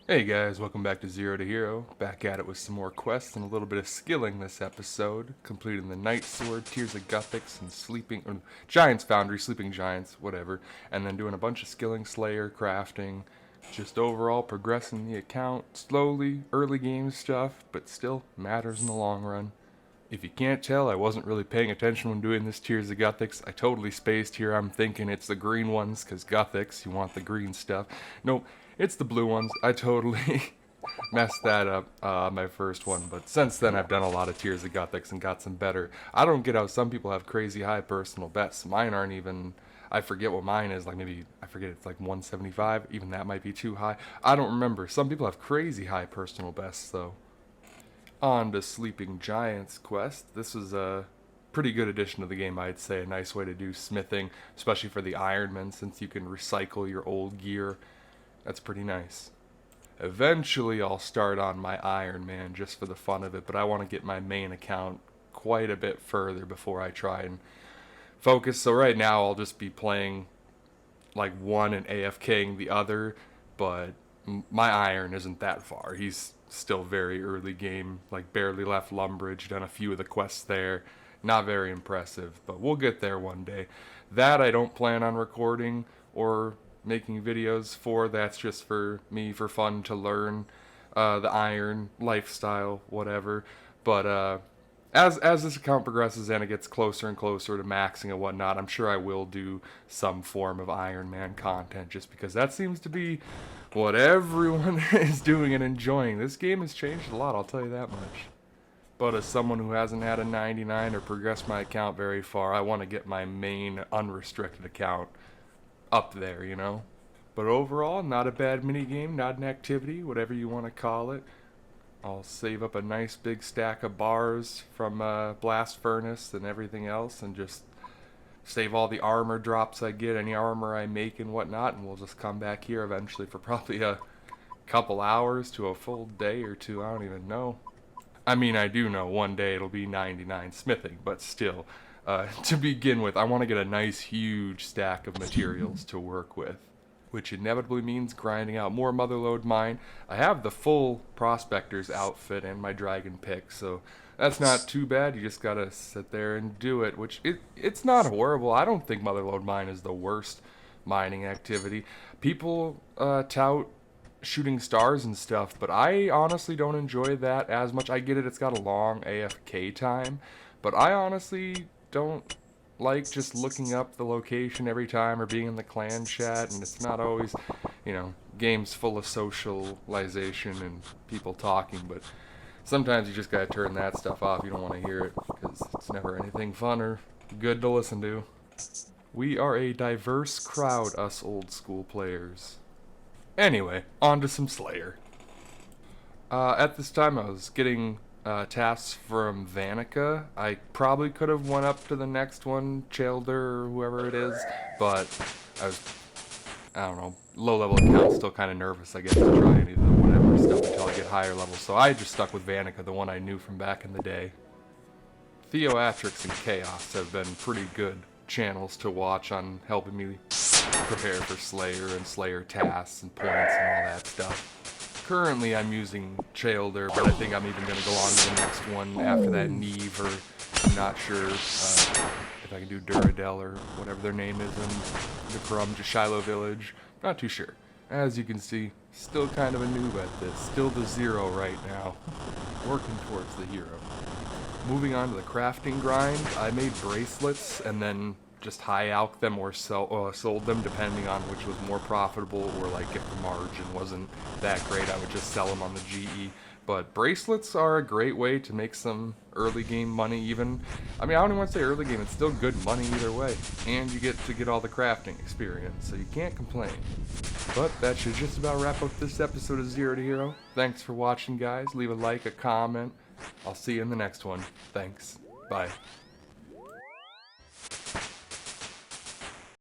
Hey guys, welcome back to Zero to Hero. Back at it with some more quests and a little bit of skilling this episode. Completing the Night Sword, Tears of Guthics, and Giants Foundry, Sleeping Giants, whatever. And then doing a bunch of skilling, Slayer, crafting. Just overall progressing the account slowly, early game stuff, but still matters in the long run. If you can't tell, I wasn't really paying attention when doing this Tears of Guthics. I totally spaced here. I'm thinking it's the green ones, because Guthics, you want the green stuff. Nope, it's the blue ones. I totally messed that up my first one, but since then I've done a lot of Tears of Guthics and got some better. I don't get how some people have crazy high personal bests. Mine aren't even, I forget what mine is, like maybe, I forget, it's like 175, even that might be too high. I don't remember. Some people have crazy high personal bests though. On to Sleeping Giants quest. This is a pretty good addition to the game, I'd say. A nice way to do smithing, especially for the Ironman, since you can recycle your old gear. That's pretty nice. Eventually I'll start on my Iron Man just for the fun of it, but I want to get my main account quite a bit further before I try and focus. So right now I'll just be playing like one and AFKing the other, but my Iron isn't that far. He's still very early game, like barely left Lumbridge, done a few of the quests there. Not very impressive, but we'll get there one day. That I don't plan on recording or making videos for. That's just for me, for fun, to learn the Iron lifestyle, whatever. But as this account progresses and it gets closer and closer to maxing and whatnot, I'm sure I will do some form of Iron Man content, just because that seems to be what everyone is doing and enjoying. This game has changed a lot, I'll tell you that much. But as someone who hasn't had a 99 or progressed my account very far, I want to get my main unrestricted account up there, you know? But overall, not a bad minigame, not an activity, whatever you want to call it. I'll save up a nice big stack of bars from Blast Furnace and everything else, and just save all the armor drops I get, any armor I make and whatnot, and we'll just come back here eventually for probably a couple hours to a full day or two. I don't even know. I mean, I do know one day it'll be 99 smithing, but still, to begin with, I want to get a nice huge stack of materials to work with, which inevitably means grinding out more Motherlode mine. I have the full Prospector's outfit and my dragon pick, so that's not too bad. You just gotta sit there and do it, which it's not horrible. I don't think Motherlode mine is the worst mining activity. People tout shooting stars and stuff, but I honestly don't enjoy that as much. I get it, it's got a long AFK time, but I honestly don't like just looking up the location every time or being in the clan chat, and it's not always, you know, games full of socialization and people talking, but sometimes you just gotta turn that stuff off. You don't want to hear it because it's never anything fun or good to listen to. We are a diverse crowd, us old school players. Anyway, on to some Slayer. At this time I was getting tasks from Vanica. I probably could have went up to the next one, Chalder or whoever it is, but I don't know, low level account, still kind of nervous, I guess, to try any of the whatever stuff until I get higher levels. So I just stuck with Vanica, the one I knew from back in the day. Theoatrix and Chaos have been pretty good channels to watch on helping me prepare for Slayer and Slayer tasks and points and all that stuff. Currently I'm using Chalder, but I think I'm even going to go on to the next one after that, Neve, or I'm not sure if I can do Duradel or whatever their name is in the Karum to Shiloh Village. Not too sure. As you can see, still kind of a noob at this. Still the zero right now. Working towards the hero. Moving on to the crafting grind, I made bracelets and then just high alch them or sold them, depending on which was more profitable, or like if the margin wasn't that great, I would just sell them on the GE. But bracelets are a great way to make some early game money even. I mean, I don't even want to say early game, it's still good money either way. And you get to get all the crafting experience, so you can't complain. But that should just about wrap up this episode of Zero to Hero. Thanks for watching, guys. Leave a like, a comment. I'll see you in the next one. Thanks. Bye.